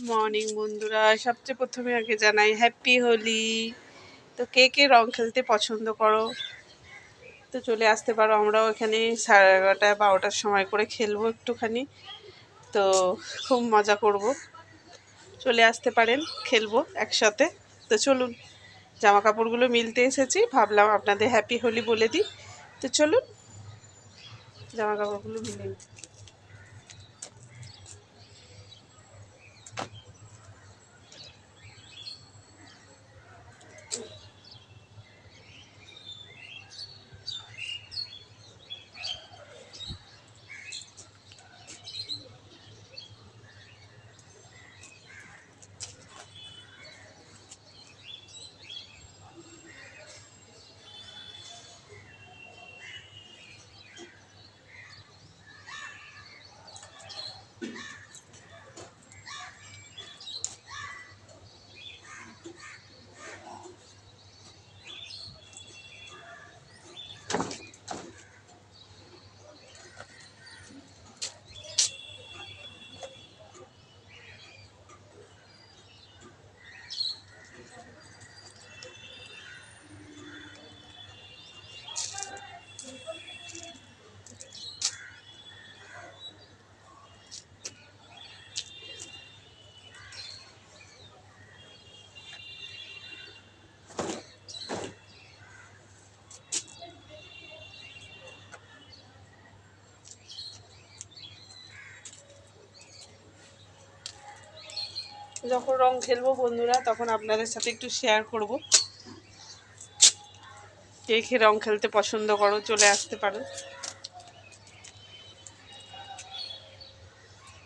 Morning বন্ধুরা, সবচেয়ে প্রথমে আগে জানাই হ্যাপি হোলি। তো কে কে রং খেলতে পছন্দ করো তো চলে আসতে পারো। আমরাও এখানে 11:30-12টার সময় করে খেলবো একটুখানি। তো খুব মজা করব, চলে আসতে পারেন, খেলবো একসাথে। তো চলুন, জামা কাপড়গুলো মিলতে এসেছি, ভাবলাম আপনাদের হ্যাপি হোলি বলে দিই। তো চলুন জামা কাপড়গুলো মিলে নিই। যখন রং খেলবো বন্ধুরা, তখন আপনাদের সাথে একটু শেয়ার করব। কে কে রং খেলতে পছন্দ করো চলে আসতে পারো।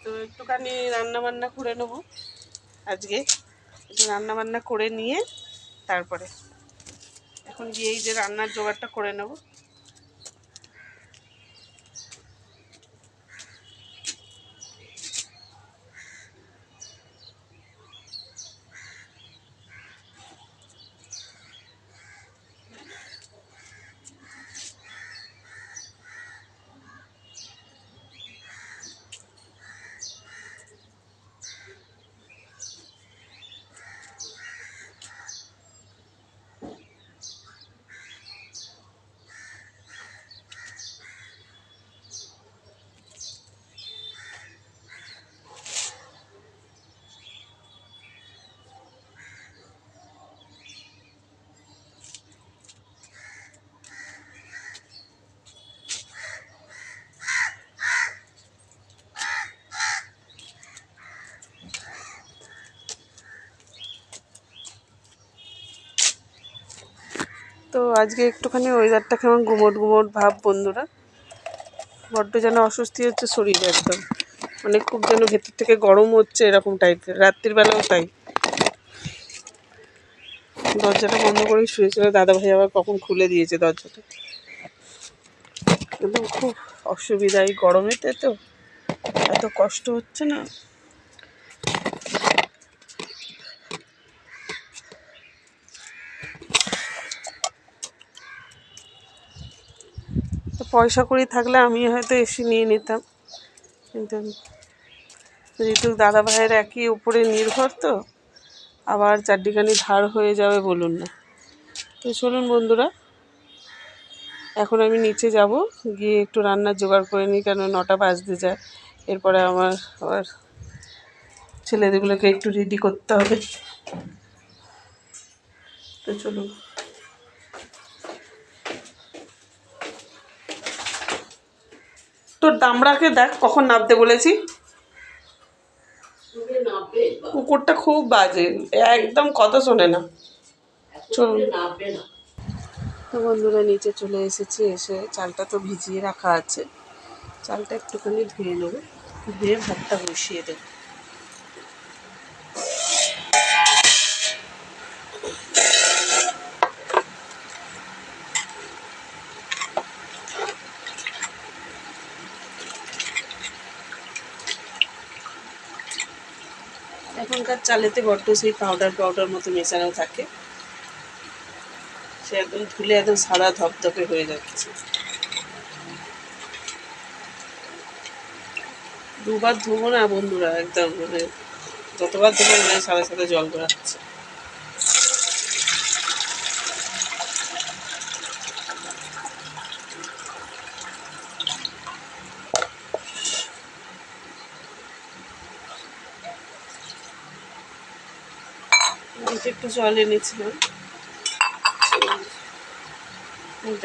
তো একটুখানি রান্না বান্না করে নেবো আজকে, একটু রান্না বান্না করে নিয়ে তারপরে এখন গিয়ে এই যে রান্নার জোগাড়টা করে নেব। তো আজকে একটুখানি ওয়েদারটা কেমন গুমোট গুমোট ভাব বন্ধুরা, বড্ড যেন অস্বস্তি হচ্ছে শরীরে, একদম মানে খুব যেন ভেতর থেকে গরম হচ্ছে এরকম টাইপের। রাত্রির বেলাও তাই। দরজাটা বন্ধ করেই শুয়েছিল, দাদাভাই আবার কখন খুলে দিয়েছে দরজাটা। একদম খুব অসুবিধা এই গরমেতে, তো এত কষ্ট হচ্ছে না। তো পয়সা কড়ি থাকলে আমি হয়তো এসি নিয়ে নিতাম, কিন্তু যেহেতু দাদা ভাইয়ের একই উপরে নির্ভর, তো আবার চারদিখানি ধার হয়ে যাবে বলুন না। তো চলুন বন্ধুরা, এখন আমি নিচে যাব, গিয়ে একটু রান্নার জোগাড় করে নিই, কেন 9টা বাজতে যায়। এরপরে আমার আবার ছেলেদেরগুলোকে একটু রেডি করতে হবে। তো চলুন। তোর দামড়াকে দেখ কখন নামতে বলেছি। কুকুরটা খুব বাজে, একদম কথা শোনে না। চলুন। তো বন্ধুরা নিচে চলে এসেছি, এসে চালটা তো ভিজিয়ে রাখা আছে, চালটা একটুখানি ধুয়ে নেবো, ধুয়ে ভাতটা বসিয়ে দেবো। এখনকার চালেতে বড্ড সেই পাউডার পাউডার মতো মেশানো থাকে, সে একদম ধুলে একদম সাদা ধপধপে হয়ে যাচ্ছে। দুবার ধোবো না বন্ধুরা, একদম মানে যতবার দেবে সাথে সাথে জল বেরাচ্ছে। একটু জল এনেছিলাম,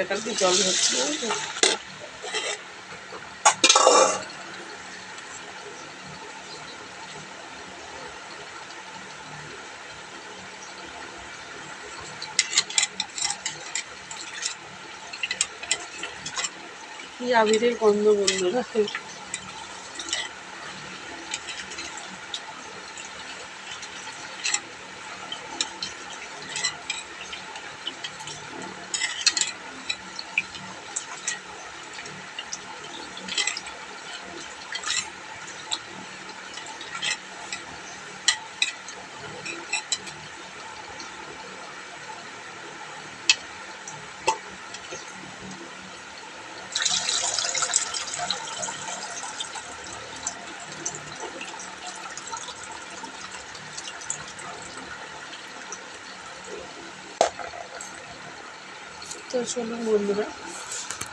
কালকে জল হচ্ছে না। কি আবিরের গন্ধ বন্ধুরা। তো চলুন বন্ধুরা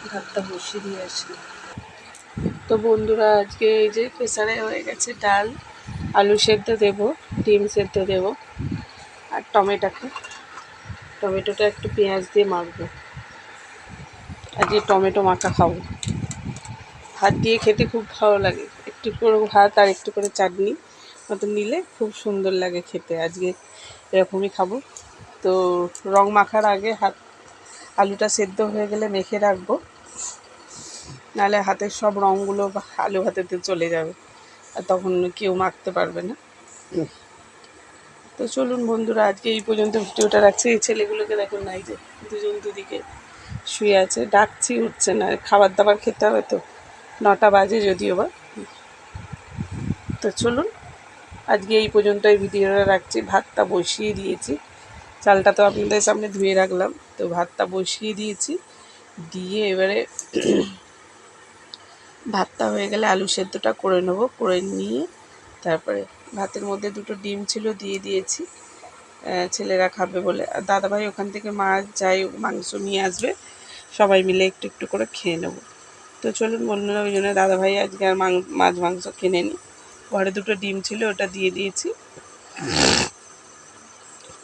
ভাতটা বসিয়ে দিয়ে আসি। তো বন্ধুরা আজকে এই যে প্রেসারে হয়ে গেছে ডাল, আলু সেদ্ধ দেবো, ডিম সেদ্ধ দেবো, আর টমেটোটা একটু পেঁয়াজ দিয়ে মাখবো। আজকে টমেটো মাখা খাবো। ভাত দিয়ে খেতে খুব ভালো লাগে, একটু করে ভাত আর একটু করে চাটনি মতো নিলে খুব সুন্দর লাগে খেতে। আজকে এরকমই খাবো। তো রং মাখার আগে আলুটা সেদ্ধ হয়ে গেলে মেখে রাখবো, নাহলে হাতের সব রঙগুলো আলু ভাতেতে চলে যাবে, আর তখন কেউ মাখতে পারবে না। তো চলুন বন্ধুরা আজকে এই পর্যন্ত ভিডিওটা রাখছি। এই ছেলেগুলোকে দেখুন না, এই যে দুজন দুদিকে শুয়ে আছে, ডাকছি উঠছে না। খাবার দাবার খেতে হবে তো, 9টা বাজে যদিও বা। তো চলুন আজকে এই পর্যন্ত এই ভিডিওটা রাখছি। ভাতটা বসিয়ে দিয়েছি, চালটা তো আপনাদের সামনে ধুয়ে রাখলাম। তো ভাতটা বসিয়ে দিয়েছি, দিয়ে এবারে ভাতটা হয়ে গেলে আলু সেদ্ধটা করে নেব। করে নিয়ে তারপরে ভাতের মধ্যে 2টো ডিম ছিল দিয়ে দিয়েছি, ছেলেরা খাবে বলে। আর দাদাভাই ওখান থেকে মাছ যাই মাংস নিয়ে আসবে, সবাই মিলে একটু একটু করে খেয়ে নেব। তো চলুন বন্ধুরা, ওই জন্য দাদাভাই আজকে আর মাছ মাংস কিনে নি, ঘরে 2টো ডিম ছিল ওটা দিয়ে দিয়েছি।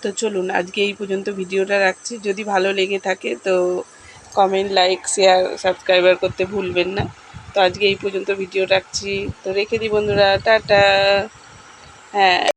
তো চলুন আজকে এই পর্যন্ত ভিডিওটা রাখছি। যদি ভালো লেগে থাকে তো কমেন্ট, লাইক, শেয়ার, সাবস্ক্রাইবার করতে ভুলবেন না। তো আজকে এই পর্যন্ত ভিডিও রাখছি। তো রেখে দিই বন্ধুরা, টাটা। হ্যাঁ।